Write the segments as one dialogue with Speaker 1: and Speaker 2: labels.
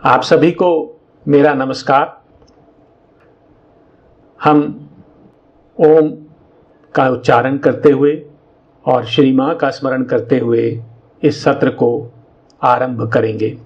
Speaker 1: आप सभी को मेरा नमस्कार। हम ओम का उच्चारण करते हुए और श्री मां का स्मरण करते हुए इस सत्र को आरंभ करेंगे।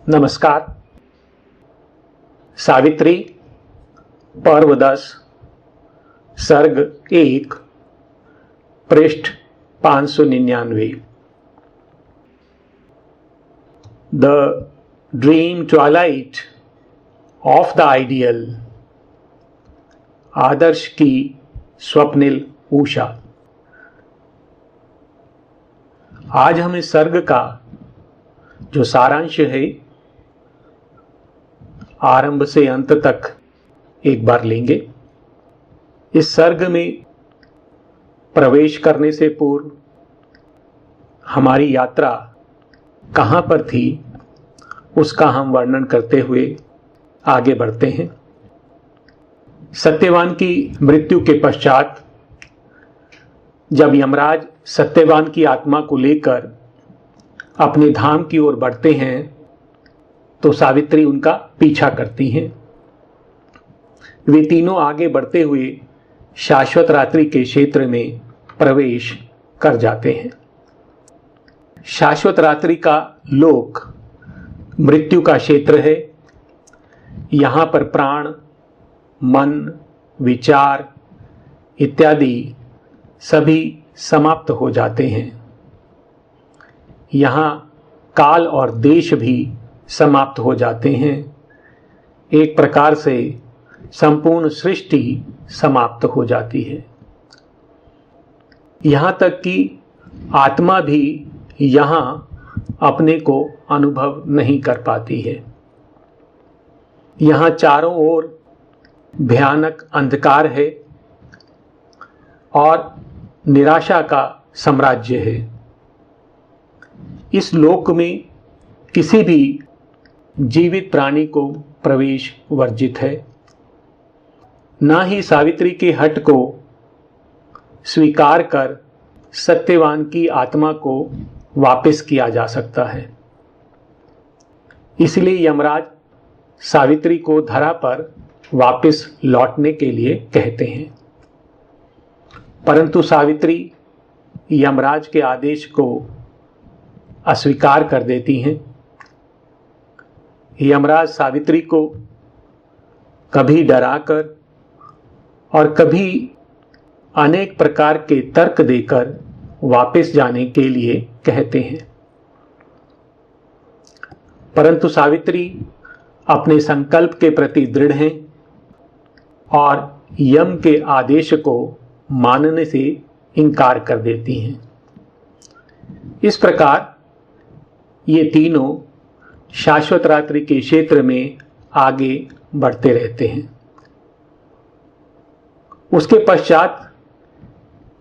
Speaker 1: नमस्कार। सावित्री पर्व 10 सर्ग 1 पृष्ठ 599। The dream twilight of the ideal. आदर्श की स्वप्निल उषा। आज हम इस सर्ग का जो सारांश है आरंभ से अंत तक एक बार लेंगे। इस सर्ग में प्रवेश करने से पूर्व हमारी यात्रा कहाँ पर थी उसका हम वर्णन करते हुए आगे बढ़ते हैं। सत्यवान की मृत्यु के पश्चात जब यमराज सत्यवान की आत्मा को लेकर अपने धाम की ओर बढ़ते हैं तो सावित्री उनका पीछा करती हैं। वे तीनों आगे बढ़ते हुए शाश्वत रात्रि के क्षेत्र में प्रवेश कर जाते हैं। शाश्वत रात्रि का लोक मृत्यु का क्षेत्र है। यहाँ पर प्राण, मन, विचार इत्यादि सभी समाप्त हो जाते हैं। यहाँ काल और देश भी समाप्त हो जाते हैं। एक प्रकार से संपूर्ण सृष्टि समाप्त हो जाती है। यहाँ तक कि आत्मा भी यहाँ अपने को अनुभव नहीं कर पाती है। यहाँ चारों ओर भयानक अंधकार है और निराशा का साम्राज्य है। इस लोक में किसी भी जीवित प्राणी को प्रवेश वर्जित है। ना ही सावित्री के हठ को स्वीकार कर सत्यवान की आत्मा को वापस किया जा सकता है। इसलिए यमराज सावित्री को धरा पर वापस लौटने के लिए कहते हैं, परंतु सावित्री यमराज के आदेश को अस्वीकार कर देती हैं। यमराज सावित्री को कभी डराकर और कभी अनेक प्रकार के तर्क देकर वापस जाने के लिए कहते हैं, परंतु सावित्री अपने संकल्प के प्रति दृढ़ हैं और यम के आदेश को मानने से इनकार कर देती हैं। इस प्रकार ये तीनों शाश्वत रात्रि के क्षेत्र में आगे बढ़ते रहते हैं। उसके पश्चात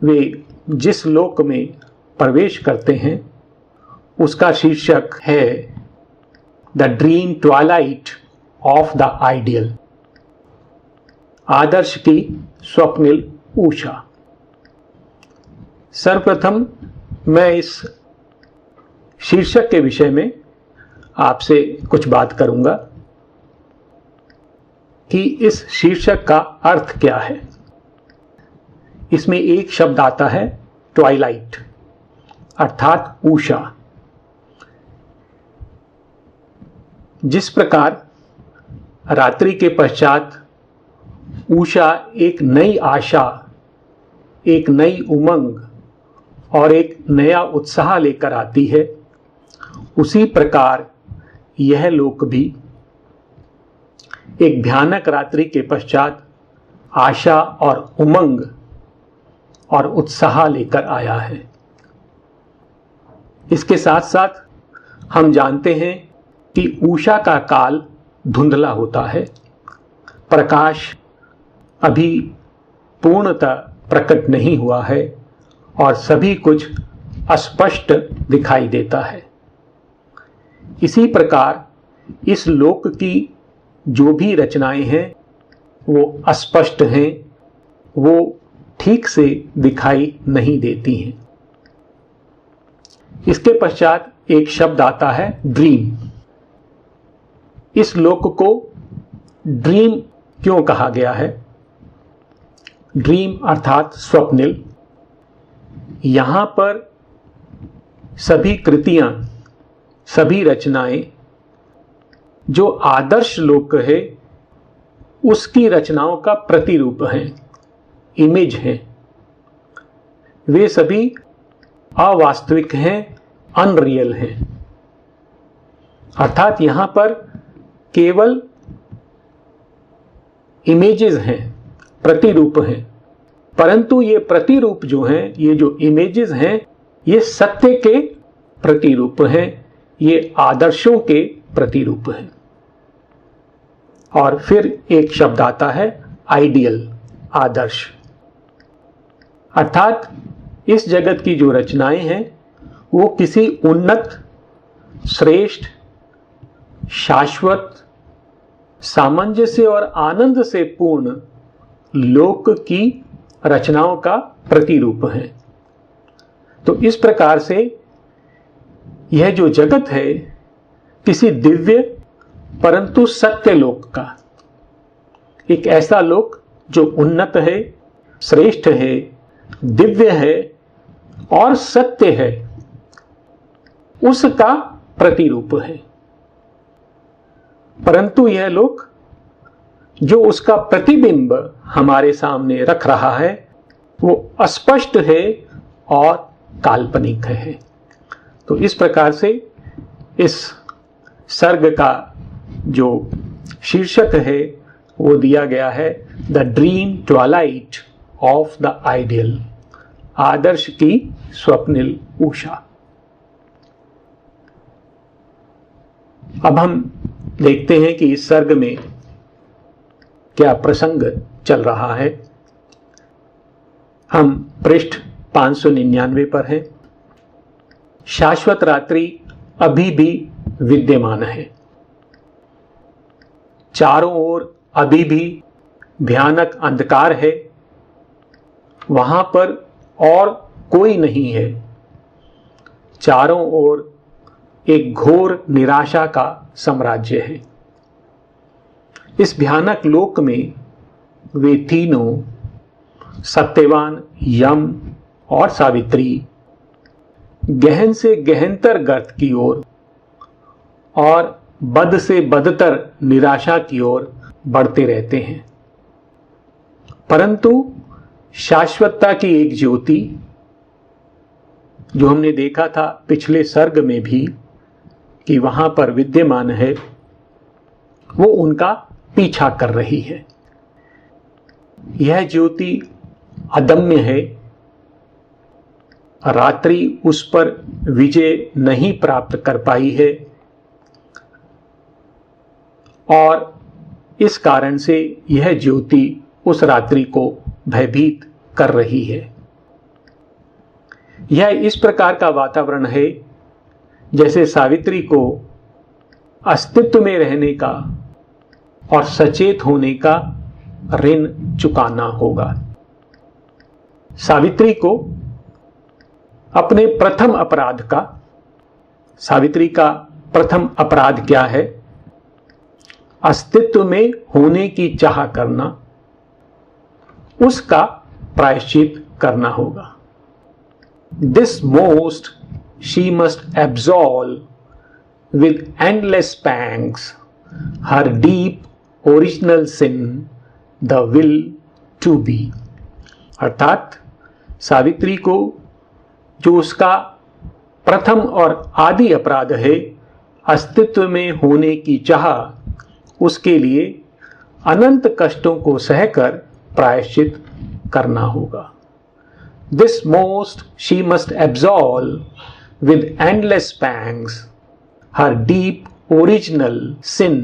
Speaker 1: वे जिस लोक में प्रवेश करते हैं उसका शीर्षक है the dream twilight of the ideal, आदर्श की स्वप्निल उषा। सर्वप्रथम मैं इस शीर्षक के विषय में आपसे कुछ बात करूंगा कि इस शीर्षक का अर्थ क्या है। इसमें एक शब्द आता है ट्वाइलाइट अर्थात उषा। जिस प्रकार रात्रि के पश्चात उषा एक नई आशा, एक नई उमंग और एक नया उत्साह लेकर आती है, उसी प्रकार यह लोक भी एक भयानक रात्रि के पश्चात आशा और उमंग और उत्साह लेकर आया है। इसके साथ साथ हम जानते हैं कि उषा का काल धुंधला होता है, प्रकाश अभी पूर्णतः प्रकट नहीं हुआ है और सभी कुछ अस्पष्ट दिखाई देता है। इसी प्रकार इस लोक की जो भी रचनाएं हैं वो अस्पष्ट हैं, वो ठीक से दिखाई नहीं देती हैं। इसके पश्चात एक शब्द आता है ड्रीम। इस लोक को ड्रीम क्यों कहा गया है? ड्रीम अर्थात स्वप्निल। यहां पर सभी कृतियां, सभी रचनाएं जो आदर्श लोक है उसकी रचनाओं का प्रतिरूप हैं, इमेज हैं। वे सभी अवास्तविक हैं, अनरियल हैं। अर्थात यहां पर केवल इमेजेस हैं, प्रतिरूप हैं, परंतु ये प्रतिरूप जो हैं, ये जो इमेजेस हैं, ये सत्य के प्रतिरूप हैं, ये आदर्शों के प्रतिरूप हैं। और फिर एक शब्द आता है आइडियल, आदर्श। अर्थात इस जगत की जो रचनाएं हैं वो किसी उन्नत, श्रेष्ठ, शाश्वत, सामंजस्य और आनंद से पूर्ण लोक की रचनाओं का प्रतिरूप है। तो इस प्रकार से यह जो जगत है किसी दिव्य परंतु सत्य लोक का, एक ऐसा लोक जो उन्नत है, श्रेष्ठ है, दिव्य है और सत्य है, उसका प्रतिरूप है। परंतु यह लोक जो उसका प्रतिबिंब हमारे सामने रख रहा है वो अस्पष्ट है और काल्पनिक है। तो इस प्रकार से इस सर्ग का जो शीर्षक है वो दिया गया है the dream twilight of the ideal, आदर्श की स्वप्निल उषा। अब हम देखते हैं कि इस सर्ग में क्या प्रसंग चल रहा है। हम पृष्ठ 599 पर हैं। शाश्वत रात्रि अभी भी विद्यमान है, चारों ओर अभी भी भयानक अंधकार है, वहां पर और कोई नहीं है। चारों ओर एक घोर निराशा का साम्राज्य है। इस भयानक लोक में वे तीनों, सत्यवान, यम और सावित्री, गहन से गहनतर गर्त की ओर और बद से बदतर निराशा की ओर बढ़ते रहते हैं। परंतु शाश्वतता की एक ज्योति जो हमने देखा था पिछले सर्ग में भी कि वहां पर विद्यमान है, वो उनका पीछा कर रही है। यह ज्योति अदम्य है, रात्रि उस पर विजय नहीं प्राप्त कर पाई है और इस कारण से यह ज्योति उस रात्रि को भयभीत कर रही है। यह इस प्रकार का वातावरण है जैसे सावित्री को अस्तित्व में रहने का और सचेत होने का ऋण चुकाना होगा। सावित्री को अपने प्रथम अपराध का, सावित्री का प्रथम अपराध क्या है? अस्तित्व में होने की चाह करना, उसका प्रायश्चित करना होगा। This most she must absolve with endless pangs her deep original sin, the will to be। अर्थात सावित्री को जो उसका प्रथम और आदि अपराध है, अस्तित्व में होने की चाह, उसके लिए अनंत कष्टों को सहकर प्रायश्चित करना होगा। This most she must absolve with endless pangs her deep original sin,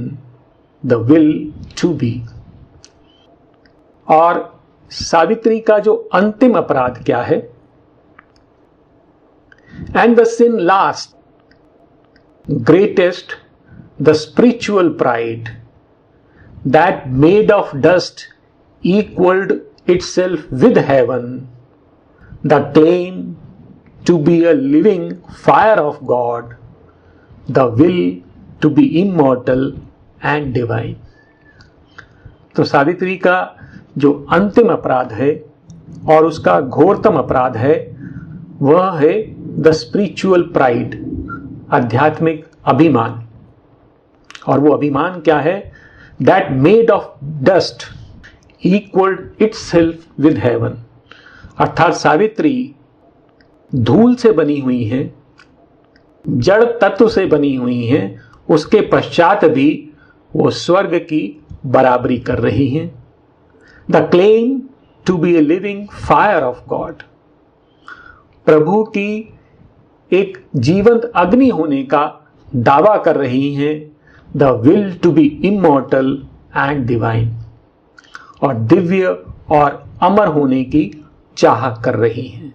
Speaker 1: the will to be। और सावित्री का जो अंतिम अपराध क्या है? And the sin last, greatest, the spiritual pride that made of dust equaled itself with heaven, the claim to be a living fire of God, the will to be immortal and divine। तो सावित्री का जो अंतिम अपराध है और उसका घोरतम अपराध है, वह है द स्पिरिचुअल प्राइड, आध्यात्मिक अभिमान। और वो अभिमान क्या है? That made of dust equalled itself with heaven. अर्थात सावित्री धूल से बनी हुई है, जड़ तत्व से बनी हुई है, उसके पश्चात भी वो स्वर्ग की बराबरी कर रही हैं। The claim to be a living fire of God, प्रभु की एक जीवंत अग्नि होने का दावा कर रही हैं। The will to be immortal and divine, और दिव्य और अमर होने की चाह कर रही हैं।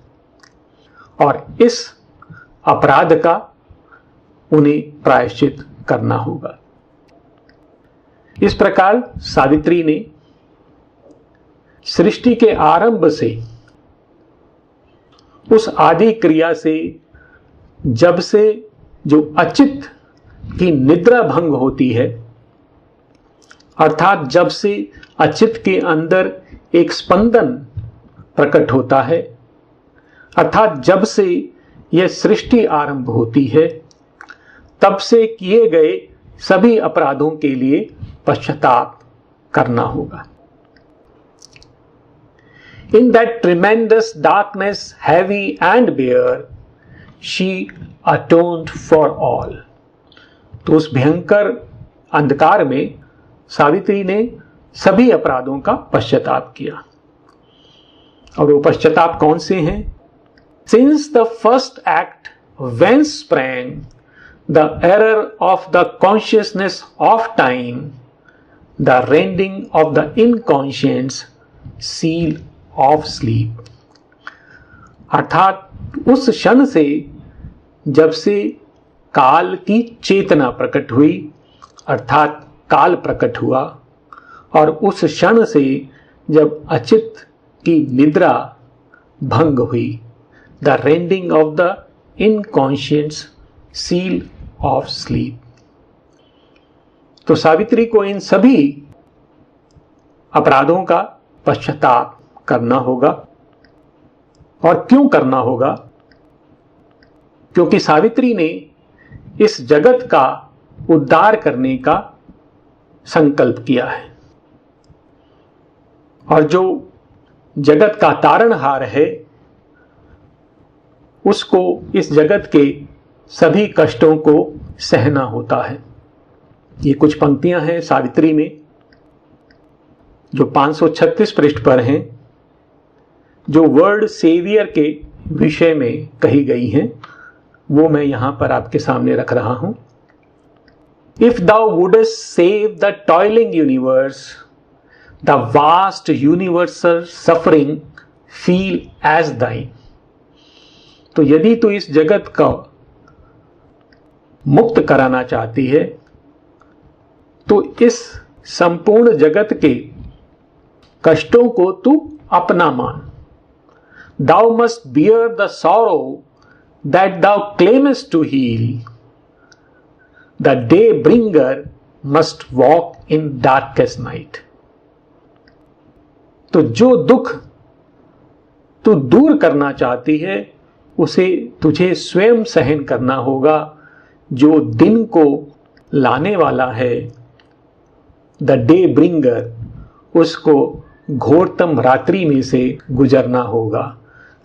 Speaker 1: और इस अपराध का उन्हें प्रायश्चित करना होगा। इस प्रकार सावित्री ने सृष्टि के आरंभ से, उस आदि क्रिया से, जब से जो अचित की निद्रा भंग होती है, अर्थात जब से अचित के अंदर एक स्पंदन प्रकट होता है, अर्थात जब से यह सृष्टि आरंभ होती है, तब से किए गए सभी अपराधों के लिए पश्चाताप करना होगा। In that tremendous darkness, heavy and bare, she atoned for all। तो उस भयंकर अंधकार में सावित्री ने सभी अपराधों का पश्चाताप किया। और वो पश्चाताप कौन से हैं? Since the first act whence sprang the error of the consciousness of time, the rending of the inconscience seal of sleep। अर्थात उस क्षण से, जब से काल की चेतना प्रकट हुई, अर्थात काल प्रकट हुआ, और उस क्षण से जब अचित की निद्रा भंग हुई, the rending of the unconscious seal of sleep. तो सावित्री को इन सभी अपराधों का पश्चाताप करना होगा। और क्यों करना होगा? क्योंकि सावित्री ने इस जगत का उद्धार करने का संकल्प किया है, और जो जगत का तारणहार है, उसको इस जगत के सभी कष्टों को सहना होता है। ये कुछ पंक्तियां हैं सावित्री में जो 536 पृष्ठ पर हैं, जो वर्ल्ड सेवियर के विषय में कही गई हैं, वो मैं यहां पर आपके सामने रख रहा हूं। If thou wouldest save the toiling universe, the vast universal suffering feel as thine। तो यदि तू इस जगत का मुक्त कराना चाहती है तो इस संपूर्ण जगत के कष्टों को तू अपना मान। Thou must bear the sorrow that thou claimest to heal। The day bringer must walk in darkest night। तो जो दुख तू दूर करना चाहती है उसे तुझे स्वयं सहन करना होगा। जो दिन को लाने वाला है, द डे ब्रिंगर, उसको घोरतम रात्रि में से गुजरना होगा।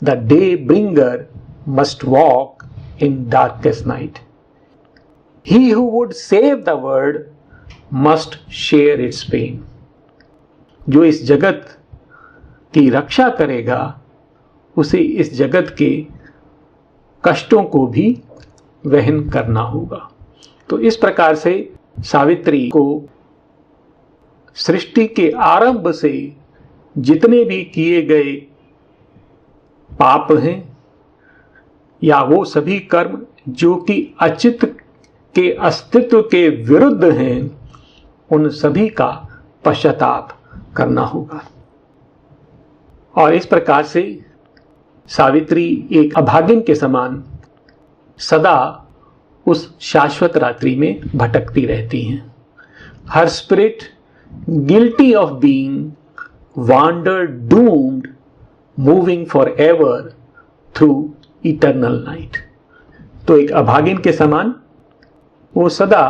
Speaker 1: The day bringer must walk in darkest night. He who would save the world must share its pain। जो इस जगत की रक्षा करेगा उसे इस जगत के कष्टों को भी वहन करना होगा। तो इस प्रकार से सावित्री को सृष्टि के आरंभ से जितने भी किए गए पाप हैं या वो सभी कर्म जो कि अचित के अस्तित्व के विरुद्ध हैं, उन सभी का पश्चाताप करना होगा। और इस प्रकार से सावित्री एक अभागिन के समान सदा उस शाश्वत रात्रि में भटकती रहती हैं। Her spirit guilty of being wander doomed moving for ever through eternal night. तो एक अभागिन के समान वो सदा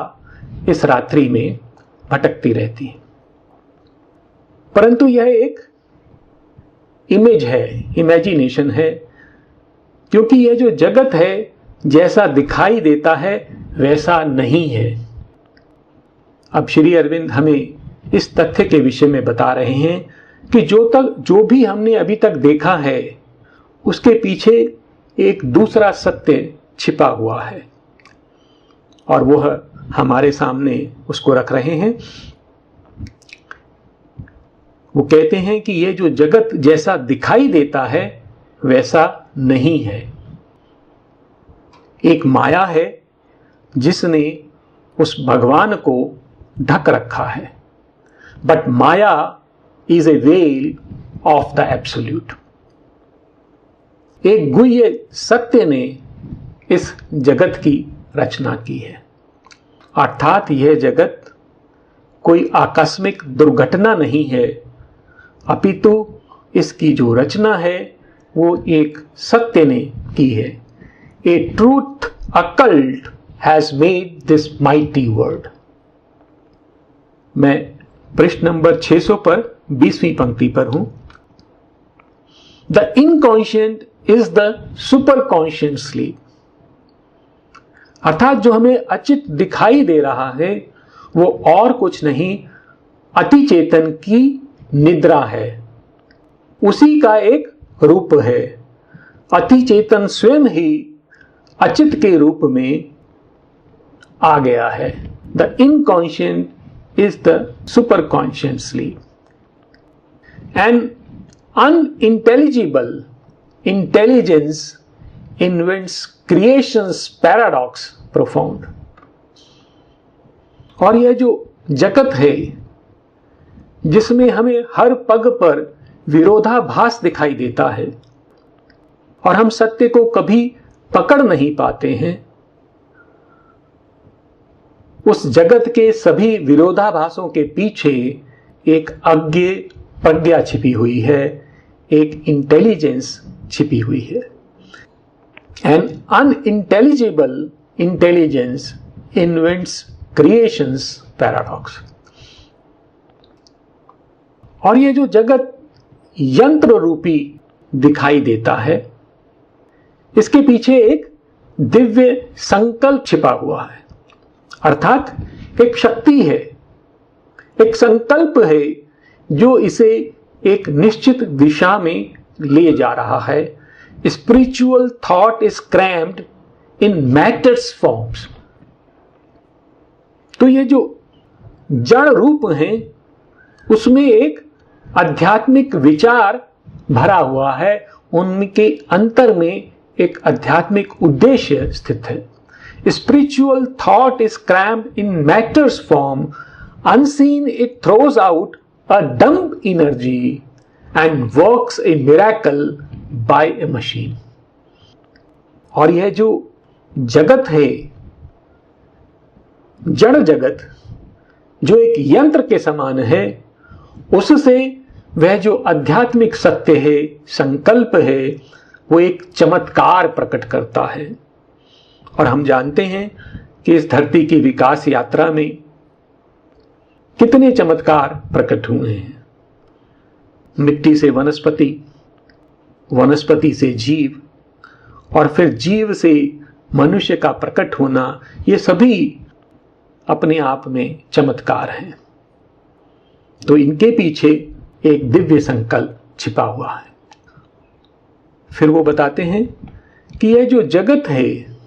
Speaker 1: इस रात्रि में भटकती रहती है। परंतु यह एक इमेज है, इमेजिनेशन है, क्योंकि यह जो जगत है जैसा दिखाई देता है वैसा नहीं है। अब श्री अरविंद हमें इस तथ्य के विषय में बता रहे हैं कि जो भी हमने अभी तक देखा है उसके पीछे एक दूसरा सत्य छिपा हुआ है और वह हमारे सामने उसको रख रहे हैं। वो कहते हैं कि ये जो जगत जैसा दिखाई देता है वैसा नहीं है। एक माया है जिसने उस भगवान को ढक रखा है। But Maya is a well of the absolute. एक गुह्य सत्य ने इस जगत की रचना की है, अर्थात यह जगत कोई आकस्मिक दुर्घटना नहीं है, अपितु इसकी जो रचना है वो एक सत्य ने की है। A truth occult has made this mighty world. मैं पृष्ठ नंबर 600 पर 20वीं पंक्ति पर हूं। The inconscient is the superconscient sleep. अर्थात जो हमें अचित दिखाई दे रहा है वो और कुछ नहीं, अति चेतन की निद्रा है, उसी का एक रूप है। अति चेतन स्वयं ही अचित के रूप में आ गया है। The inconscient is the superconscient sleep. An unintelligible intelligence invents creations paradox profound. और यह जो जगत है जिसमें हमें हर पग पर विरोधाभास दिखाई देता है और हम सत्य को कभी पकड़ नहीं पाते हैं, उस जगत के सभी विरोधाभासों के पीछे एक अज्ञ प्रज्ञा छिपी हुई है, एक इंटेलिजेंस छिपी हुई है। An unintelligible intelligence invents creation's paradox। और ये जो जगत यंत्र रूपी दिखाई देता है, इसके पीछे एक दिव्य संकल्प छिपा हुआ है, अर्थात एक शक्ति है, एक संकल्प है जो इसे एक निश्चित दिशा में ले जा रहा है, spiritual thought is crammed in matters forms। तो ये जो जड़ रूप हैं उसमें एक आध्यात्मिक विचार भरा हुआ है, उनके अंतर में एक आध्यात्मिक उद्देश्य स्थित है। Spiritual thought is crammed in matter's form. Unseen, it throws out a dumb energy and works a miracle by a machine। और यह जो जगत है, जड़ जगत, जो एक यंत्र के समान है, उससे वह जो आध्यात्मिक सत्य है, संकल्प है, वो एक चमत्कार प्रकट करता है। और हम जानते हैं कि इस धरती की विकास यात्रा में कितने चमत्कार प्रकट हुए हैं। मिट्टी से वनस्पति, वनस्पति से जीव, और फिर जीव से मनुष्य का प्रकट होना, ये सभी अपने आप में चमत्कार हैं। तो इनके पीछे एक दिव्य संकल्प छिपा हुआ है। फिर वो बताते हैं कि यह जो जगत है,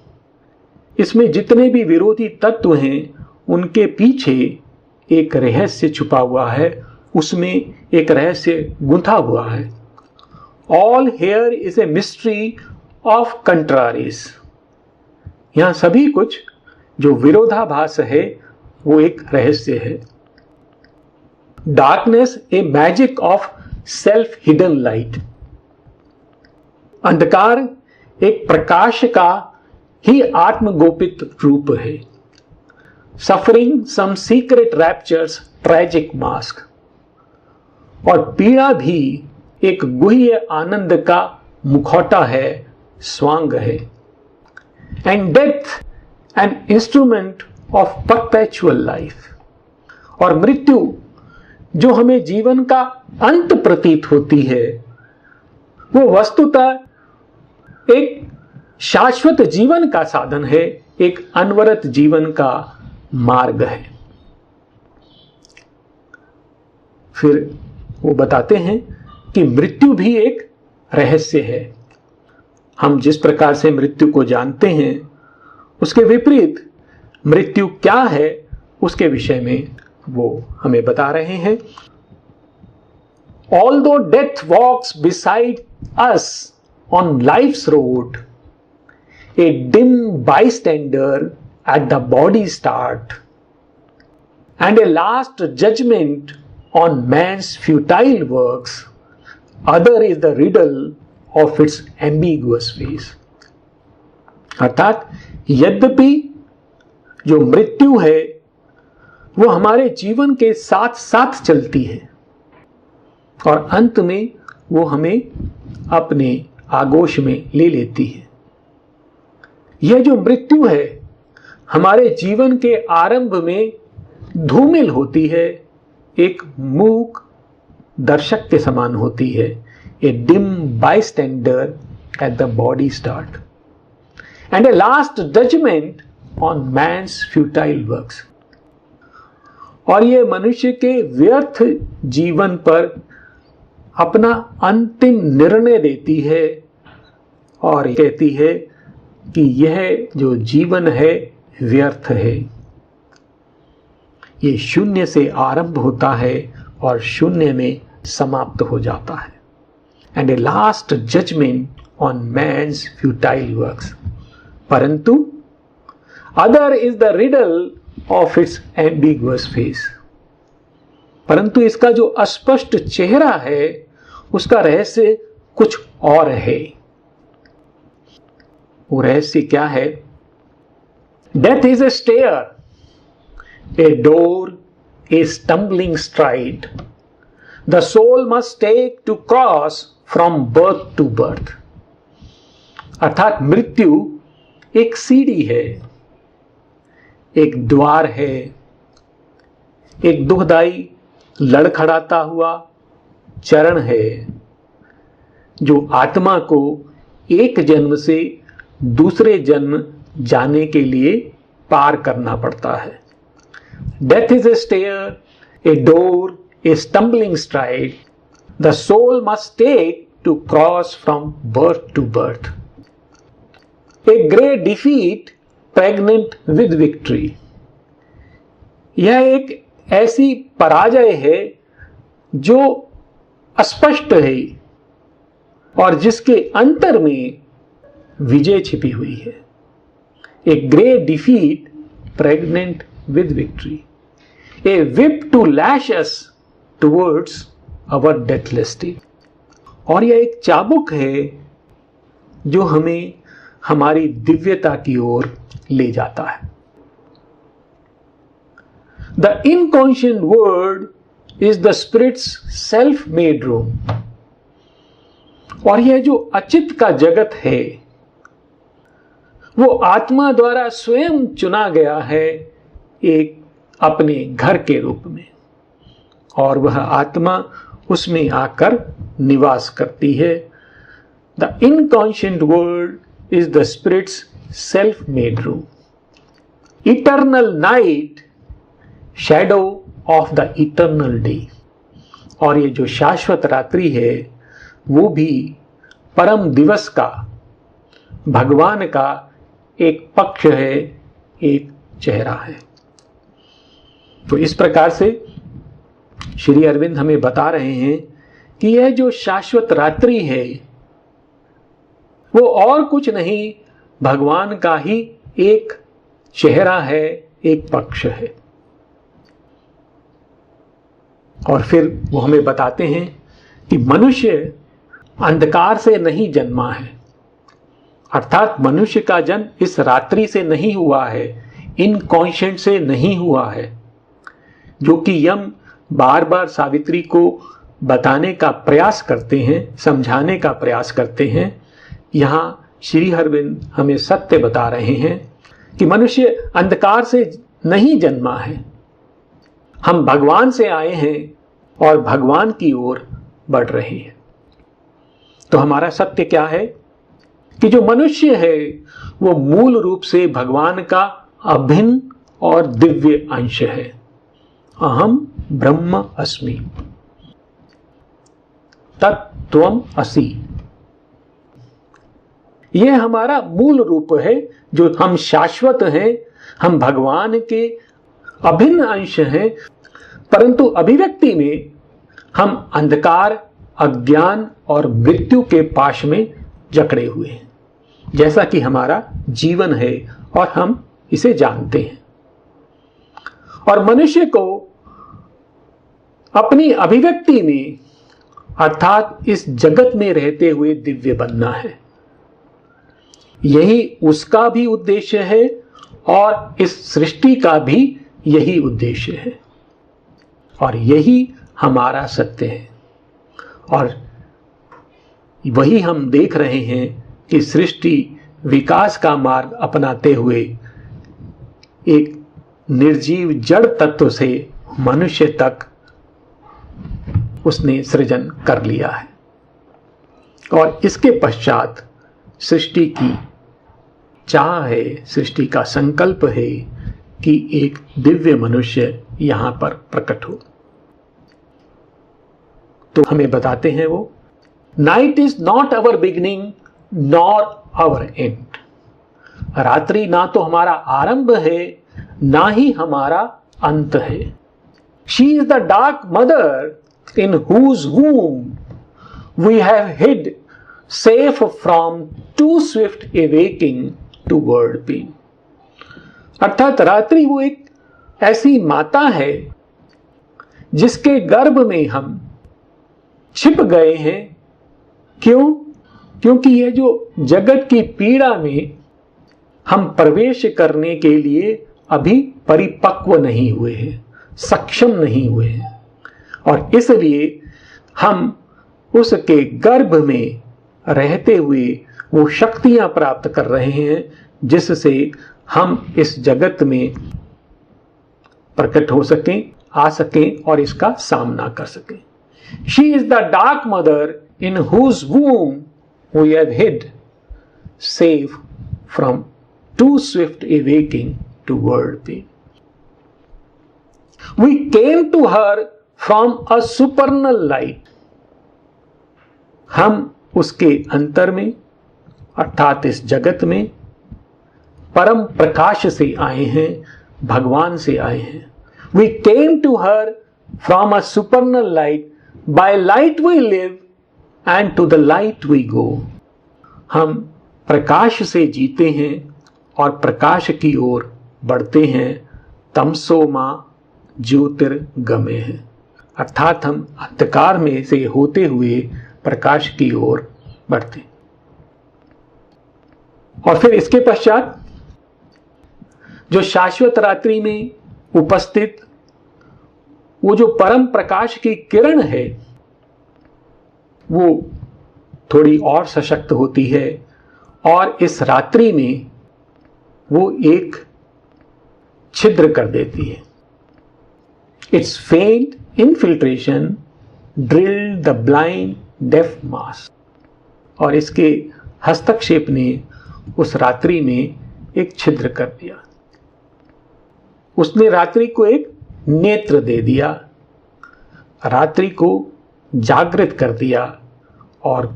Speaker 1: इसमें जितने भी विरोधी तत्व हैं, उनके पीछे एक रहस्य छुपा हुआ है, उसमें एक रहस्य गुंथा हुआ है। All here is a mystery of contraries. यहां सभी कुछ जो विरोधाभास है वो एक रहस्य है। Darkness a magic of self hidden light. अंधकार एक प्रकाश का ही आत्मगोपित रूप है। Suffering some secret rapture's tragic mask. और पीड़ा भी एक गुह्य आनंद का मुखौटा है, स्वांग है। And death an instrument of perpetual life. और मृत्यु जो हमें जीवन का अंत प्रतीत होती है, वो वस्तुतः एक शाश्वत जीवन का साधन है, एक अनवरत जीवन का मार्ग है। फिर वो बताते हैं कि मृत्यु भी एक रहस्य है। हम जिस प्रकार से मृत्यु को जानते हैं, उसके विपरीत मृत्यु क्या है, उसके विषय में वो हमें बता रहे हैं। Although death walks beside us on life's road, a dim bystander at the body start, and a last judgment on man's futile works, other is the riddle of its ambiguous face। अर्थात यद्यपि जो मृत्यु है वो हमारे जीवन के साथ साथ चलती है, और अंत में वो हमें अपने आगोश में ले लेती है। यह जो मृत्यु है हमारे जीवन के आरंभ में धूमिल होती है, एक मूक दर्शक के समान होती है। A dim bystander at the body start and a last judgment on man's futile works. और ये मनुष्य के व्यर्थ जीवन पर अपना अंतिम निर्णय देती है और कहती है कि यह जो जीवन है व्यर्थ है। ये शून्य से आरंभ होता है और शून्य में समाप्त हो जाता है। And a last judgment on man's futile works. परंतु other is the riddle of its ambiguous face. परंतु इसका जो अस्पष्ट चेहरा है उसका रहस्य कुछ और है। वो रहस्य क्या है? Death is a stair, a door, a stumbling stride, the soul must take to cross from birth to birth। अर्थात मृत्यु एक सीढ़ी है, एक द्वार है, एक दुखदाई लड़खड़ाता हुआ चरण है, जो आत्मा को एक जन्म से दूसरे जन्म जाने के लिए पार करना पड़ता है। Death is a stair, a door, a stumbling stride. The soul must take to cross from birth to birth. A great defeat pregnant with victory. यह एक ऐसी पराजय है जो अस्पष्ट है और जिसके अंतर में विजय छिपी हुई है. A great defeat pregnant with victory. A whip to lash us towards our deathless day. और यह एक चाबुक है जो हमें हमारी दिव्यता की ओर ले जाता है. The inconscient world is the spirit's self-made room. और यह जो अचित का जगत है वो आत्मा द्वारा स्वयं चुना गया है एक अपने घर के रूप में, और वह आत्मा उसमें आकर निवास करती है. The inconscient world is the spirit's self-made room. Eternal night, shadow of the eternal day. और ये जो शाश्वत रात्रि है वो भी परम दिवस का, भगवान का एक पक्ष है, एक चेहरा है. तो इस प्रकार से श्री अरविंद हमें बता रहे हैं कि यह जो शाश्वत रात्रि है वो और कुछ नहीं, भगवान का ही एक चेहरा है, एक पक्ष है. और फिर वो हमें बताते हैं कि मनुष्य अंधकार से नहीं जन्मा है, अर्थात मनुष्य का जन्म इस रात्रि से नहीं हुआ है, इनकॉन्शियंट से नहीं हुआ है, जो कि यम बार बार सावित्री को बताने का प्रयास करते हैं, समझाने का प्रयास करते हैं. यहाँ श्री अरविंद हमें सत्य बता रहे हैं कि मनुष्य अंधकार से नहीं जन्मा है, हम भगवान से आए हैं और भगवान की ओर बढ़ रहे हैं. तो हमारा सत्य क्या है कि जो मनुष्य है वो मूल रूप से भगवान का अभिन्न और दिव्य अंश है. अहम ब्रह्म अस्मि तत्त्वम असि. यह हमारा मूल रूप है, जो हम शाश्वत हैं, हम भगवान के अभिन्न अंश हैं, परंतु अभिव्यक्ति में हम अंधकार, अज्ञान और मृत्यु के पाश में जकड़े हुए हैं, जैसा कि हमारा जीवन है और हम इसे जानते हैं. और मनुष्य को अपनी अभिव्यक्ति में, अर्थात इस जगत में रहते हुए दिव्य बनना है. यही उसका भी उद्देश्य है और इस सृष्टि का भी यही उद्देश्य है, और यही हमारा सत्य है. और वही हम देख रहे हैं कि सृष्टि विकास का मार्ग अपनाते हुए एक निर्जीव जड़ तत्व से मनुष्य तक उसने सृजन कर लिया है. और इसके पश्चात सृष्टि की चाह है, सृष्टि का संकल्प है कि एक दिव्य मनुष्य यहां पर प्रकट हो. तो हमें बताते हैं वो, night is not our beginning nor our and. रात्रि ना तो हमारा आरंभ है ना ही हमारा अंत है. She is the dark mother in whose womb we have hid safe from too swift awakening to world pain. अर्थात रात्रि वो एक ऐसी माता है जिसके गर्भ में हम छिप गए हैं. क्यों? क्योंकि यह जो जगत की पीड़ा में हम प्रवेश करने के लिए अभी परिपक्व नहीं हुए हैं, सक्षम नहीं हुए हैं, और इसलिए हम उसके गर्भ में रहते हुए वो शक्तियां प्राप्त कर रहे हैं जिससे हम इस जगत में प्रकट हो सकें, आ सकें और इसका सामना कर सकें. She is the dark mother in whose womb we have hid, safe from too swift awaking to world pain. We came to her from a supernal light. हम उसके अंतर में अर्थात इस जगत में परम प्रकाश से आए हैं, भगवान से आए हैं। We came to her from a supernal light. By light we live and to the light we go. हम प्रकाश से जीते हैं और प्रकाश की ओर बढ़ते हैं। तमसो मा ज्योतिर्गमय है, अर्थात हम अंधकार में से होते हुए प्रकाश की ओर बढ़ते। और फिर इसके पश्चात जो शाश्वत रात्रि में उपस्थित वो जो परम प्रकाश की किरण है वो थोड़ी और सशक्त होती है और इस रात्रि में वो एक छिद्र कर देती है। Its faint infiltration drill the blind deaf mass. और इसके हस्तक्षेप ने उस रात्रि में एक छिद्र कर दिया। उसने रात्रि को एक नेत्र दे दिया, रात्रि को जागृत कर दिया और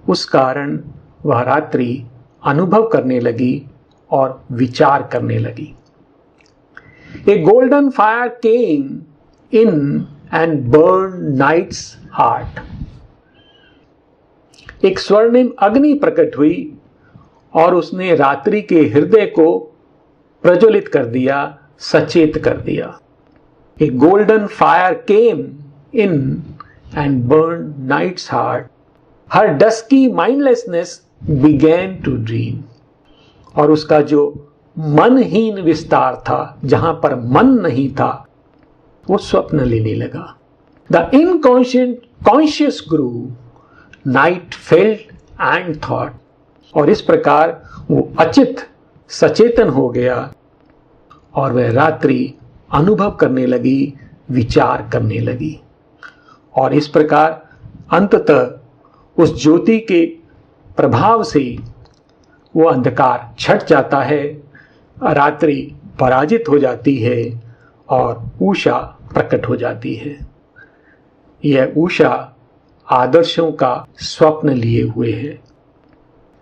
Speaker 1: उस कारण वह रात्रि अनुभव करने लगी और विचार करने लगी। A golden fire came in and burn night's heart. एक स्वर्णिम अग्नि प्रकट हुई और उसने रात्रि के हृदय को प्रज्वलित कर दिया, सचेत कर दिया। A golden fire came in and burn night's heart. Her dusky mindlessness began to dream. और उसका जो मनहीन विस्तार था, जहां पर मन नहीं था, वो स्वप्न लेने लगा। The inconscient conscious grew, night felt and thought. और इस प्रकार वो अचित सचेतन हो गया और वह रात्रि अनुभव करने लगी, विचार करने लगी। और इस प्रकार अंततः उस ज्योति के प्रभाव से वो अंधकार छट जाता है, रात्रि पराजित हो जाती है और उषा प्रकट हो जाती है। यह उषा आदर्शों का स्वप्न लिए हुए है।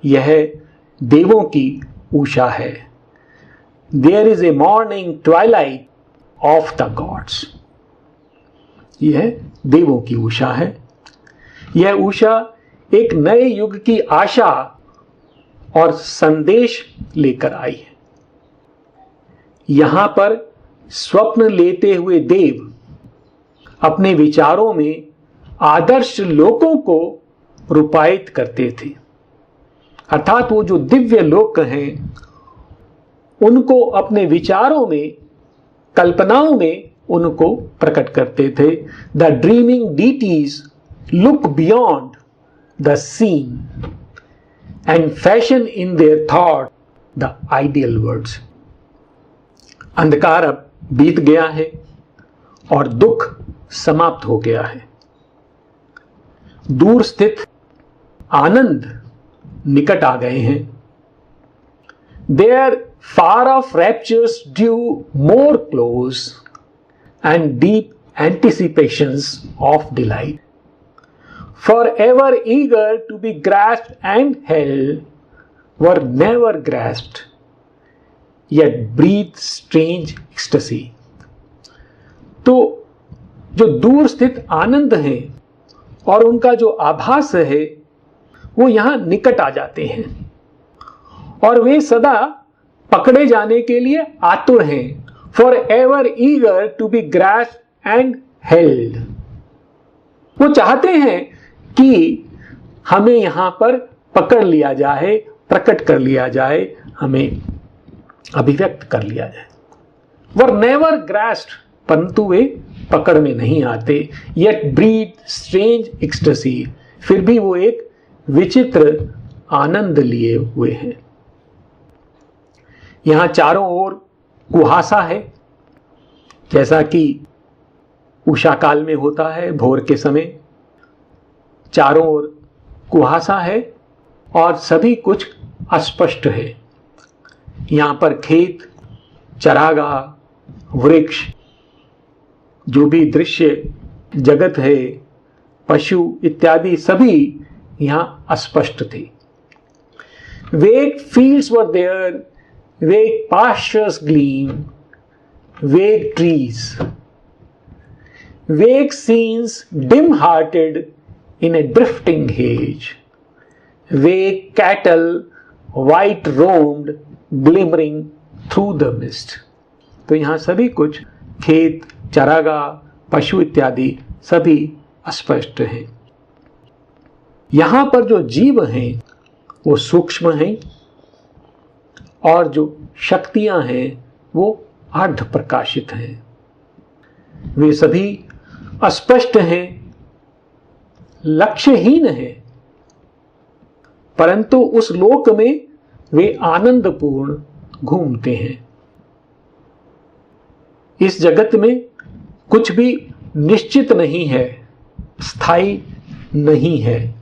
Speaker 1: यह देवों की उषा है। There is a morning twilight of the gods. यह देवों की उषा है। यह उषा एक नए युग की आशा और संदेश लेकर आई है। यहां पर स्वप्न लेते हुए देव अपने विचारों में आदर्श लोकों को रूपायित करते थे, अर्थात वो जो दिव्य लोक हैं उनको अपने विचारों में, कल्पनाओं में उनको प्रकट करते थे। The dreaming deities look beyond the scene and fashion in their thought the ideal worlds. अंधकार अब बीत गया है और दुख समाप्त हो गया है। दूर स्थित आनंद निकट आ गए हैं। Their far off raptures drew more close and deep anticipations of delight. Forever eager to be grasped and held, were never grasped, yet breathe strange ecstasy. तो जो दूर स्थित आनंद है और उनका जो आभास है वो यहां निकट आ जाते हैं और वे सदा पकड़े जाने के लिए आतुर हैं। For ever eager to be grasped and held. वो चाहते हैं कि हमें यहां पर पकड़ लिया जाए, प्रकट कर लिया जाए, हमें अभिव्यक्त कर लिया जाए। वर नेवर ग्रास्प्ड, परंतु वे पकड़ में नहीं आते। येट ब्रीथ स्ट्रेंज एक्सटेसी, फिर भी वो एक विचित्र आनंद लिए हुए हैं। यहां चारों ओर कुहासा है, जैसा कि उषा काल में होता है। भोर के समय चारों ओर कुहासा है और सभी कुछ अस्पष्ट है। यहां पर खेत, चरागाह, वृक्ष, जो भी दृश्य जगत है पशु इत्यादि सभी यहां अस्पष्ट थे। Vague fields were there, vague pastures gleam, vague trees, vague scenes dim-hearted in a drifting haze, vague cattle white roamed glimmering through the mist। तो यहाँ सभी कुछ खेत, चरागाह, पशु इत्यादि सभी अस्पष्ट हैं। यहाँ पर जो जीव हैं वो सूक्ष्म हैं और जो शक्तियां हैं वो अर्ध प्रकाशित हैं। वे सभी अस्पष्ट हैं, लक्ष्यहीन हैं, परंतु उस लोक में वे आनंदपूर्ण घूमते हैं। इस जगत में कुछ भी निश्चित नहीं है, स्थायी नहीं है।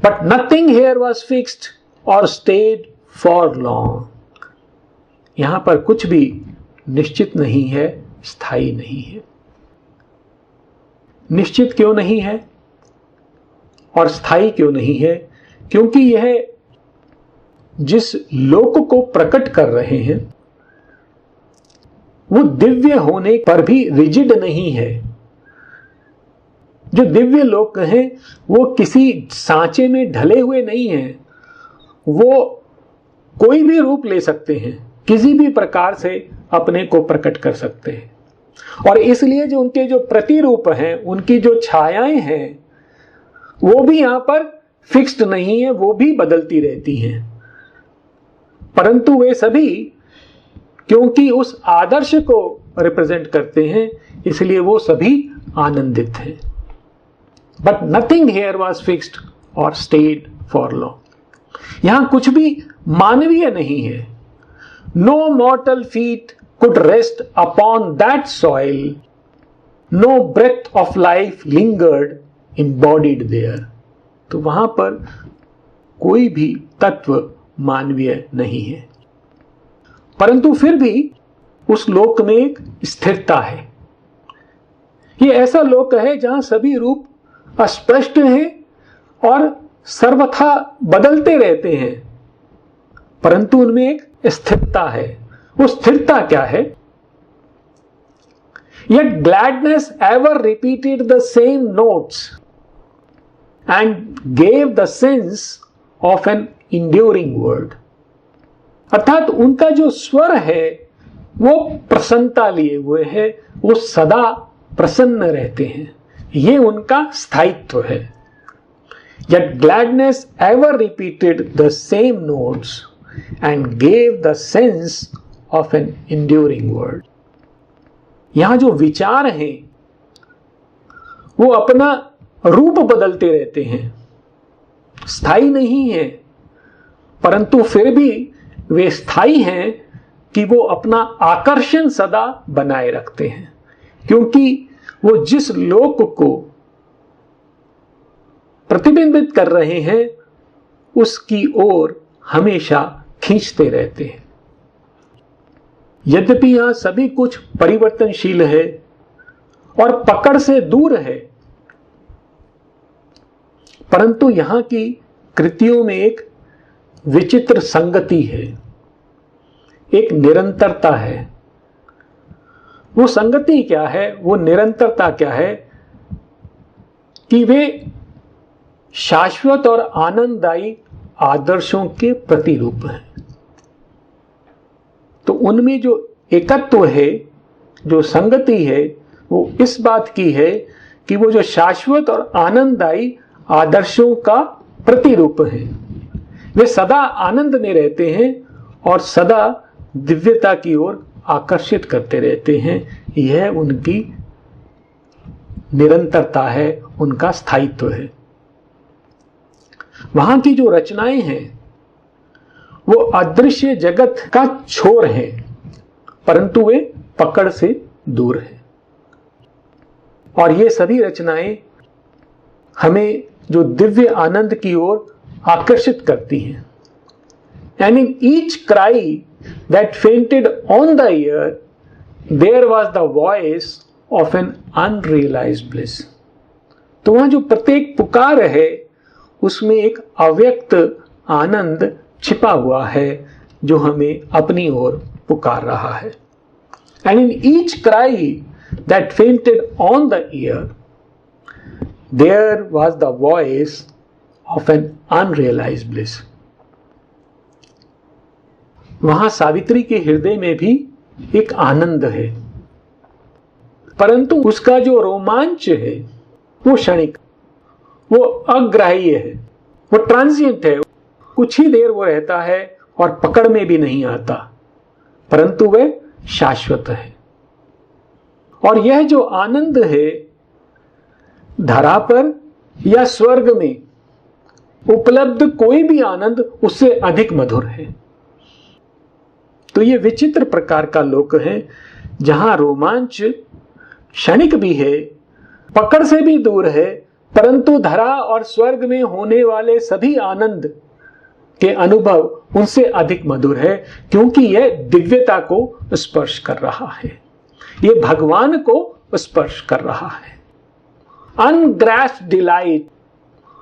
Speaker 1: But nothing here was fixed or stayed for long। यहां पर कुछ भी निश्चित नहीं है, स्थायी नहीं है। निश्चित क्यों नहीं है और स्थायी क्यों नहीं है? क्योंकि यह जिस लोक को प्रकट कर रहे हैं वो दिव्य होने पर भी रिजिड नहीं है। जो दिव्य लोक हैं वो किसी सांचे में ढले हुए नहीं हैं, वो कोई भी रूप ले सकते हैं, किसी भी प्रकार से अपने को प्रकट कर सकते हैं। और इसलिए जो उनके जो प्रतिरूप हैं, उनकी जो छायाएं हैं, वो भी यहां पर फिक्स्ड नहीं है, वो भी बदलती रहती हैं। परंतु वे सभी क्योंकि उस आदर्श को रिप्रेजेंट करते हैं, इसलिए वो सभी आनंदित हैं। But nothing here was fixed or stayed for long। यहां कुछ भी मानवीय नहीं है। No mortal feet could rest upon that soil, no breath of life lingered embodied there। तो वहां पर कोई भी तत्व मानवीय नहीं है, परंतु फिर भी उस लोक में एक स्थिरता है। ये ऐसा लोक है जहां सभी रूप अस्पष्ट हैं और सर्वथा बदलते रहते हैं, परंतु उनमें एक स्थिरता है। वो स्थिरता क्या है? Yet gladness ever repeated the same notes and gave the sense of an enduring word। अर्थात उनका जो स्वर है वो प्रसन्नता लिए हुए है, वो सदा प्रसन्न रहते हैं, ये उनका स्थायित्व है। Yet gladness ever repeated the same notes and gave the sense of an enduring word। यहां जो विचार हैं वो अपना रूप बदलते रहते हैं, स्थायी नहीं है, परंतु फिर भी वे स्थायी हैं कि वो अपना आकर्षण सदा बनाए रखते हैं, क्योंकि वो जिस लोक को प्रतिबिंबित कर रहे हैं उसकी ओर हमेशा खींचते रहते हैं। यद्यपि यहां सभी कुछ परिवर्तनशील है और पकड़ से दूर है, परंतु यहां की कृतियों में एक विचित्र संगति है, एक निरंतरता है। वो संगति क्या है, वो निरंतरता क्या है कि वे शाश्वत और आनंददायी आदर्शों के प्रतिरूप हैं। तो उनमें जो एकत्व है, जो संगति है, वो इस बात की है कि वो जो शाश्वत और आनंददायी आदर्शों का प्रतिरूप है, वे सदा आनंद में रहते हैं और सदा दिव्यता की ओर आकर्षित करते रहते हैं। यह उनकी निरंतरता है, उनका स्थायित्व है। वहां की जो रचनाएं हैं वो अदृश्य जगत का छोर है, परंतु वे पकड़ से दूर है। और ये सभी रचनाएं हमें जो दिव्य आनंद की ओर आकर्षित करती हैं। And in each cry that fainted on the ear, there was the voice of an unrealized bliss। तो वहां जो प्रत्येक पुकार है उसमें एक अव्यक्त आनंद छिपा हुआ है जो हमें अपनी ओर पुकार रहा है. And in each cry that fainted on the ear there was the voice of an unrealised bliss. वहां सावित्री के हृदय में भी एक आनंद है, परंतु उसका जो रोमांच है वो क्षणिक, वो अग्राह्य है, वो ट्रांजिएंट है. कुछ ही देर वो रहता है और पकड़ में भी नहीं आता, परंतु वह शाश्वत है. और यह जो आनंद है धरा पर या स्वर्ग में उपलब्ध कोई भी आनंद उससे अधिक मधुर है. तो ये विचित्र प्रकार का लोक है जहां रोमांच क्षणिक भी है, पकड़ से भी दूर है, परंतु धरा और स्वर्ग में होने वाले सभी आनंद के अनुभव उनसे अधिक मधुर है, क्योंकि यह दिव्यता को स्पर्श कर रहा है, यह भगवान को स्पर्श कर रहा है. अनग्रास्प्ड delight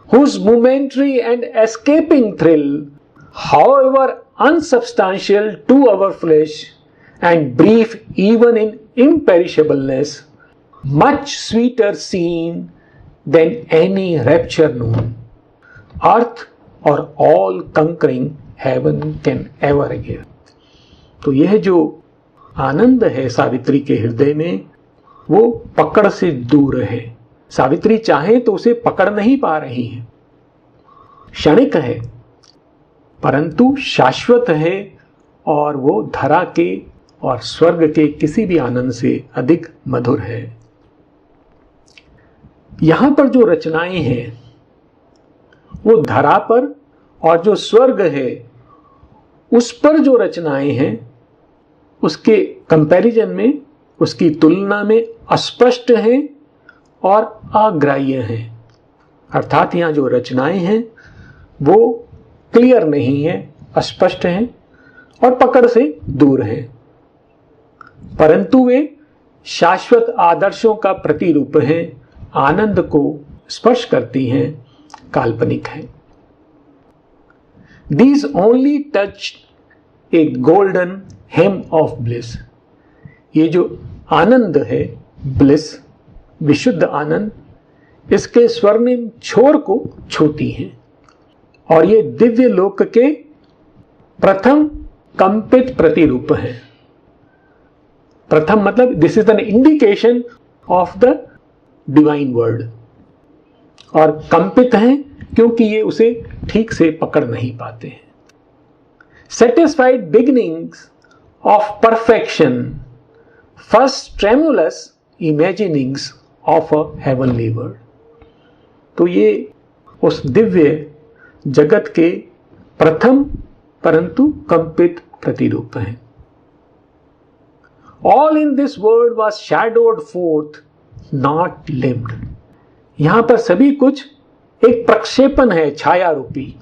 Speaker 1: whose momentary and escaping thrill, however unsubstantial to our flesh and brief even in imperishableness, much sweeter seen than any rapture known, earth or all conquering heaven can ever give. तो यह जो आनंद है सावित्री के हृदय में वो पकड़ से दूर है. सावित्री चाहे तो उसे पकड़ नहीं पा रही है, क्षणिक है, परंतु शाश्वत है और वो धरा के और स्वर्ग के किसी भी आनंद से अधिक मधुर है. यहां पर जो रचनाएं हैं वो धरा पर और जो स्वर्ग है उस पर जो रचनाएं हैं उसके कंपैरिजन में, उसकी तुलना में अस्पष्ट हैं और अग्राह्य हैं. अर्थात यहां जो रचनाएं हैं वो क्लियर नहीं है, अस्पष्ट हैं और पकड़ से दूर हैं, परंतु वे शाश्वत आदर्शों का प्रतिरूप हैं, आनंद को स्पर्श करती हैं, काल्पनिक हैं. These only touch a golden hem of bliss. ये जो आनंद है, ब्लिस, विशुद्ध आनंद, इसके स्वर्णिम छोर को छूती हैं और ये दिव्य लोक के प्रथम कंपित प्रतिरूप है. प्रथम मतलब this is an indication of the divine word, और कंपित हैं क्योंकि ये उसे ठीक से पकड़ नहीं पाते हैं. Satisfied beginnings of perfection, first tremulous imaginings of a heavenly world. तो ये उस दिव्य जगत के प्रथम परंतु कंपित प्रतिरूप हैं. All in this world was shadowed forth, not lived. यहां पर सभी कुछ एक प्रक्षेपण है, छाया रूपी,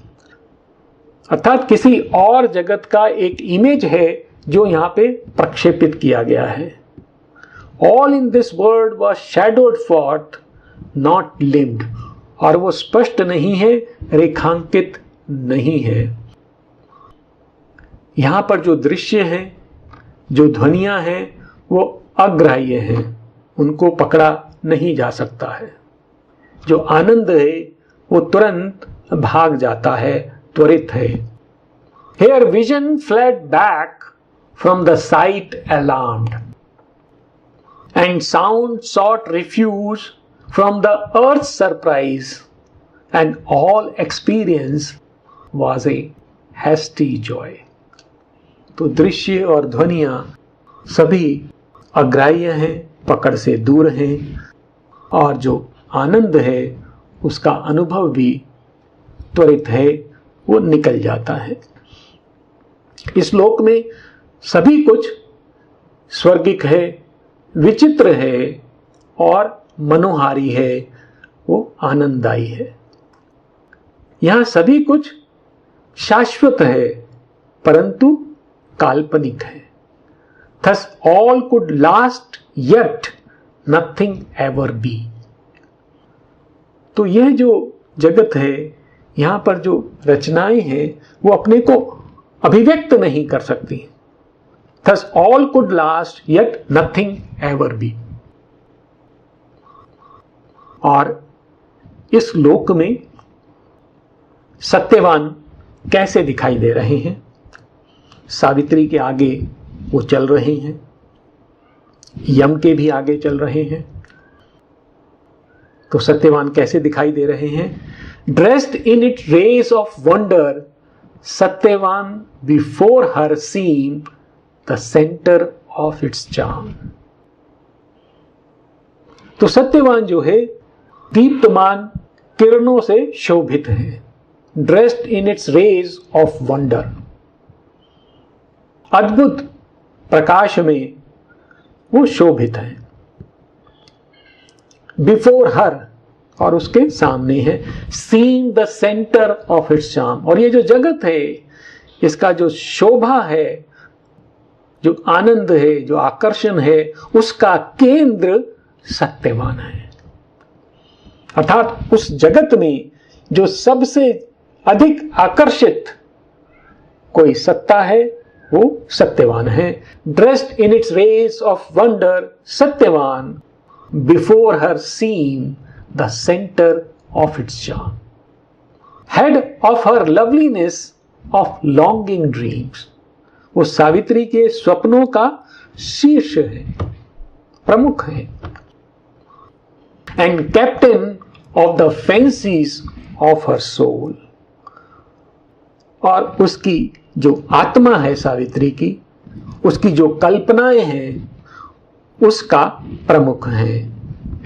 Speaker 1: अर्थात किसी और जगत का एक इमेज है जो यहां पे प्रक्षेपित किया गया है. All in this world was shadowed forth, not lived. और वो स्पष्ट नहीं है, रेखांकित नहीं है. यहां पर जो दृश्य है, जो ध्वनियां हैं, वो अग्राह्य हैं, उनको पकड़ा नहीं जा सकता है. जो आनंद है वो तुरंत भाग जाता है, त्वरित है. Here vision fled back from the sight alarmed, and sound sought refuge from the earth's surprise, and all experience was a hasty joy. तो दृश्य और ध्वनियां सभी अग्राह्य हैं, पकड़ से दूर हैं, और जो आनंद है उसका अनुभव भी त्वरित है, वो निकल जाता है. इस लोक में सभी कुछ स्वर्गिक है, विचित्र है और मनोहारी है, वो आनंददायी है. यहां सभी कुछ शाश्वत है परंतु काल्पनिक है. Thus all could last, yet nothing ever be. तो यह जो जगत है, यहां पर जो रचनाएं हैं वो अपने को अभिव्यक्त नहीं कर सकती। Thus all could last, yet nothing ever be. और इस लोक में सत्यवान कैसे दिखाई दे रहे हैं? सावित्री के आगे वो चल रहे हैं, यम के भी आगे चल रहे हैं। तो सत्यवान कैसे दिखाई दे रहे हैं? Dressed in it rays of wonder, Satyavan before her seem the centre of its charm. तो सत्यवान जो है दीप्तमान किरणों से शोभित है। Dressed in its rays of wonder, अद्भुत प्रकाश में वो शोभित है। बिफोर हर, और उसके सामने है। Seeing the centre of its charm, और ये जो जगत है इसका जो शोभा है, जो आनंद है, जो आकर्षण है, उसका केंद्र सत्यवान है। अर्थात उस जगत में जो सबसे अधिक आकर्षित कोई सत्ता है वो सत्यवान है। Dressed in its rays of wonder, Satyavan before her seen the centre of its charm, head of her loveliness of longing dreams, वो सावित्री के स्वप्नों का शीर्ष है, प्रमुख है। And captain of the fancies of her soul, और उसकी जो आत्मा है सावित्री की, उसकी जो कल्पनाएं हैं उसका प्रमुख है।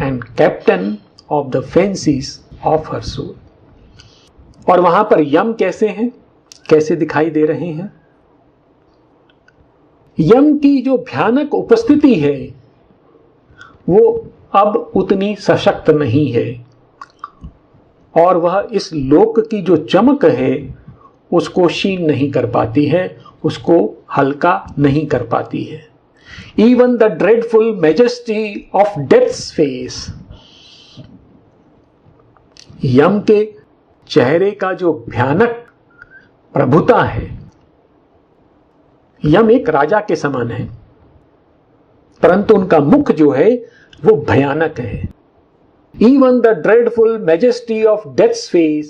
Speaker 1: And captain of the fancies of her soul. और वहां पर यम कैसे हैं, कैसे दिखाई दे रहे हैं? यम की जो भयानक उपस्थिति है वो अब उतनी सशक्त नहीं है, और वह इस लोक की जो चमक है उसको क्षीण नहीं कर पाती है, उसको हल्का नहीं कर पाती है। Even the dreadful majesty of death's face, Yama के चेहरे का जो भयानक प्रभुता है, यम एक राजा के समान है, परंतु उनका मुख जो है वो भयानक है। Even the dreadful majesty of death's face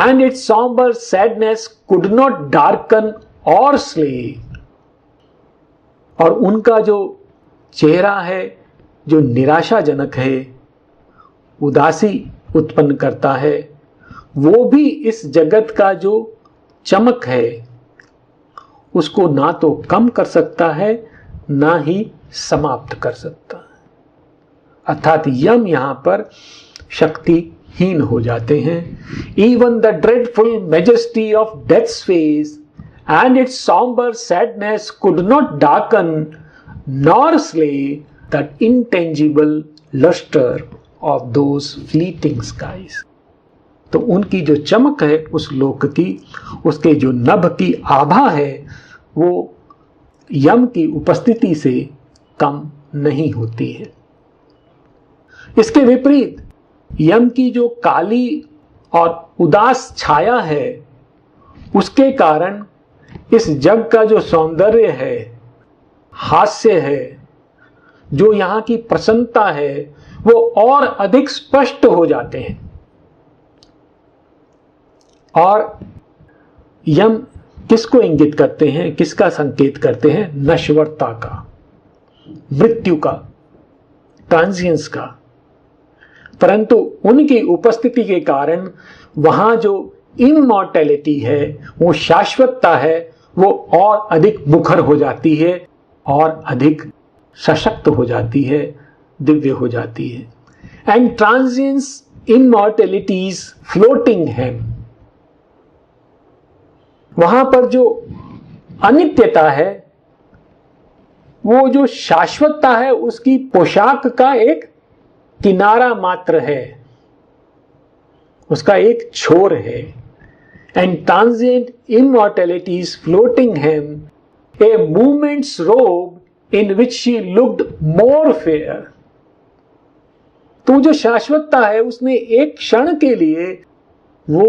Speaker 1: and its somber sadness could not darken or slay. और उनका जो चेहरा है जो निराशाजनक है, उदासी उत्पन्न करता है, वो भी इस जगत का जो चमक है उसको ना तो कम कर सकता है ना ही समाप्त कर सकता है। अर्थात यम यहां पर शक्तिहीन हो जाते हैं। Even the dreadful majesty of death's face and its sombre sadness could not darken nor slay that intangible lustre of those fleeting skies. तो उनकी जो चमक है उस लोक की, उसके जो नभ की आभा है वो यम की उपस्थिति से कम नहीं होती है। इसके विपरीत यम की जो काली और उदास छाया है उसके कारण इस जग का जो सौंदर्य है, हास्य है, जो यहां की प्रसन्नता है वो और अधिक स्पष्ट हो जाते हैं। और यम किसको इंगित करते हैं, किसका संकेत करते हैं? नश्वरता का, मृत्यु का, ट्रांजिएंस का। परंतु उनकी उपस्थिति के कारण वहां जो इमॉर्टैलिटी है, वो शाश्वतता है, वो और अधिक मुखर हो जाती है और अधिक सशक्त हो जाती है, दिव्य हो जाती है। एंड ट्रांजिएंस इमॉर्टैलिटीज फ्लोटिंग हेम, वहां पर जो अनित्यता है वो जो शाश्वतता है उसकी पोशाक का एक किनारा मात्र है, उसका एक छोर है। And transient immortalities floating hem a movements robe in which she looked more fair. तो जो शाश्वतता है उसने एक क्षण के लिए वो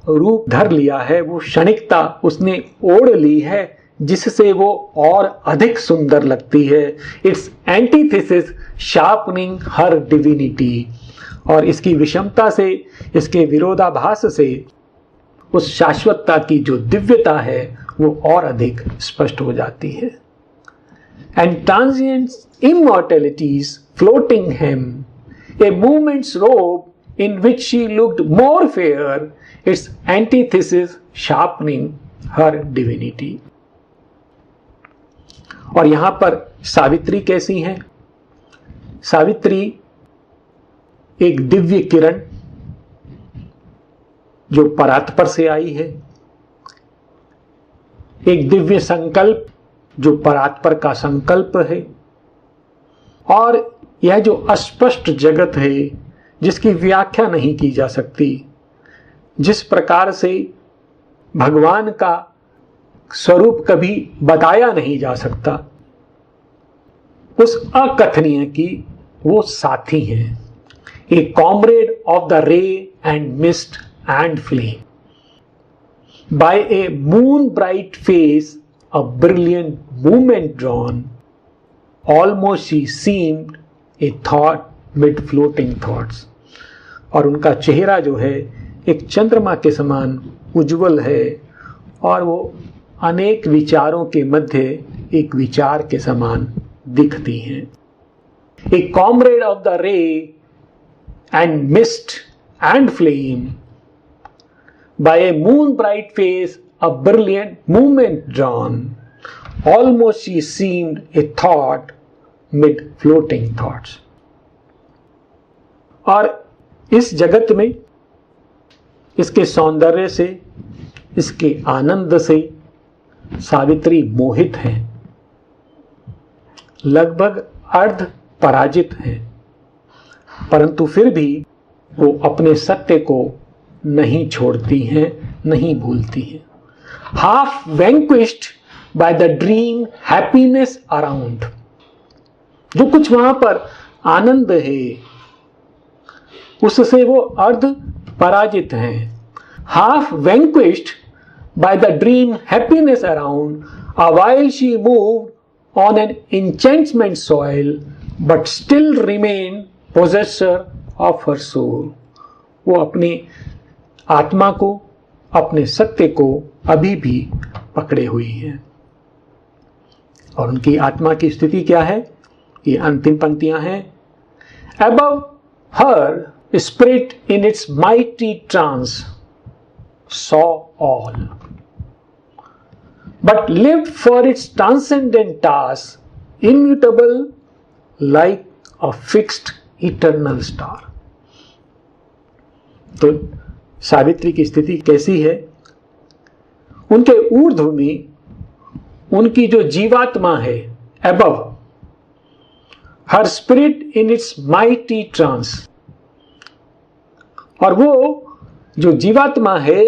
Speaker 1: रूप धर लिया है, वो क्षणिकता उसने ओढ़ ली है, जिससे वो और अधिक सुंदर लगती है। It's antithesis sharpening her divinity. और इसकी विषमता से, इसके विरोधाभास से उस शाश्वतता की जो दिव्यता है वो और अधिक स्पष्ट हो जाती है। And transient immortalities floating hem, a moment's robe in which she looked more fair, its antithesis sharpening her divinity. और यहां पर सावित्री कैसी हैं? सावित्री एक दिव्य किरण जो परात्पर से आई है, एक दिव्य संकल्प जो परात्पर का संकल्प है, और यह जो अस्पष्ट जगत है जिसकी व्याख्या नहीं की जा सकती, जिस प्रकार से भगवान का स्वरूप कभी बताया नहीं जा सकता, उस अकथनीय की वो साथी हैं। A comrade of the ray and mist and flame, by a moon bright face a brilliant movement drawn, almost she seemed a thought mid floating thoughts। और उनका चेहरा जो है एक चंद्रमा के समान उज्जवल है, और वो अनेक विचारों के मध्य एक विचार के समान दिखती हैं। A comrade of the ray and mist and flame, by a moon bright face a brilliant movement drawn, almost she seemed a thought mid floating thoughts। और इस जगत में इसके सौंदर्य से, इसके आनंद से सावित्री मोहित है, लगभग अर्ध पराजित है, परंतु फिर भी वो अपने सत्य को नहीं छोड़ती हैं, नहीं भूलती हैं। half vanquished by the dream happiness around, जो कुछ वहां पर आनंद है उससे वो अर्ध पराजित हैं। half vanquished by the dream happiness around, a while she moved on an enchantment soil, but still remained possessor of her soul। वो अपनी आत्मा को, अपने सत्य को अभी भी पकड़े हुई हैं। और उनकी आत्मा की स्थिति क्या है? ये अंतिम पंक्तियां हैं। Above her spirit in its mighty trance saw all, but lived for its transcendent task, immutable like a fixed eternal star। तो सावित्री की स्थिति कैसी है? उनके ऊर्ध्व में उनकी जो जीवात्मा है, above her spirit in its mighty trance, और वो जो जीवात्मा है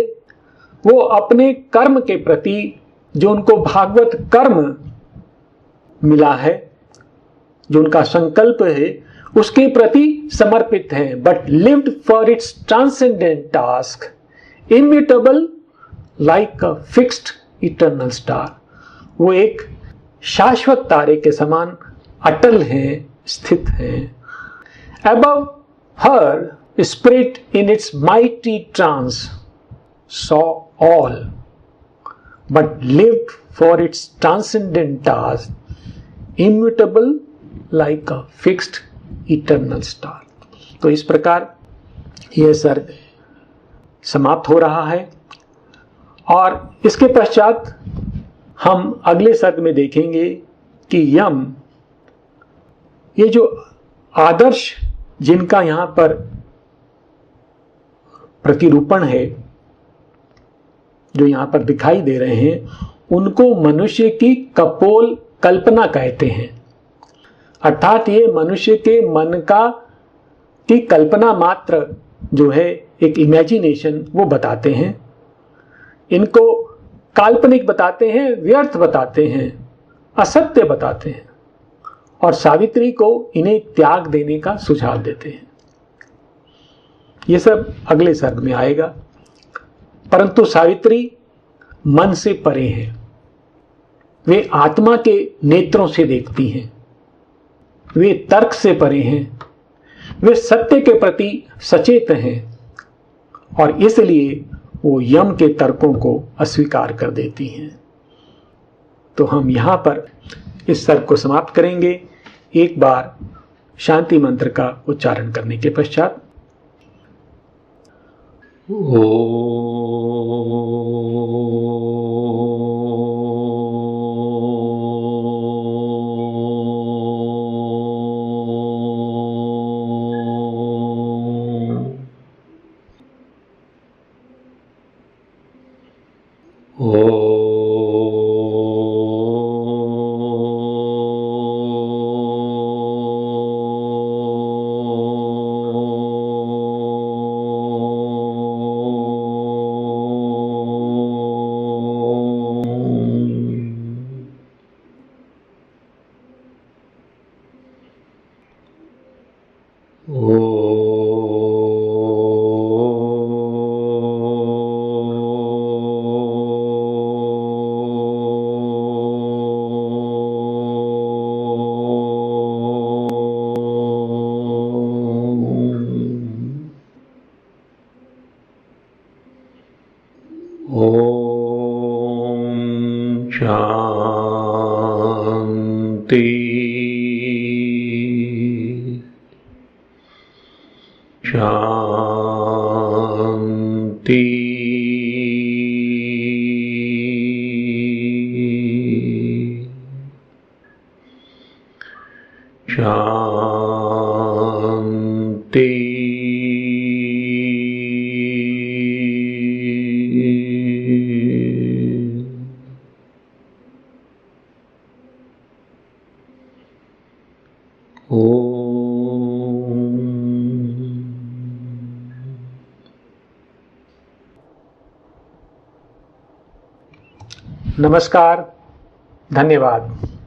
Speaker 1: वो अपने कर्म के प्रति, जो उनको भागवत कर्म मिला है, जो उनका संकल्प है, उसके प्रति समर्पित है। But lived for its transcendent task, immutable like a fixed eternal star. वो एक शाश्वत तारे के समान अटल हैं, स्थित हैं। Above her spirit in its mighty trance saw all, but lived for its transcendent task, immutable like a fixed eternal star. तो इस प्रकार यह सर्ग समाप्त हो रहा है, और इसके पश्चात हम अगले सर्ग में देखेंगे कि यम, ये जो आदर्श जिनका यहां पर प्रतिरूपण है, जो यहां पर दिखाई दे रहे हैं, उनको मनुष्य की कपोल कल्पना कहते हैं। अर्थात ये मनुष्य के मन की कल्पना मात्र जो है, एक इमेजिनेशन, वो बताते हैं। इनको काल्पनिक बताते हैं, व्यर्थ बताते हैं, असत्य बताते हैं, और सावित्री को इन्हें त्याग देने का सुझाव देते हैं। ये सब अगले सर्ग में आएगा। परंतु सावित्री मन से परे हैं, वे आत्मा के नेत्रों से देखती हैं, वे तर्क से परे हैं, वे सत्य के प्रति सचेत हैं और इसलिए वो यम के तर्कों को अस्वीकार कर देती हैं। तो हम यहां पर इस सर्ग को समाप्त करेंगे एक बार शांति मंत्र का उच्चारण करने के पश्चात। नमस्कार, धन्यवाद।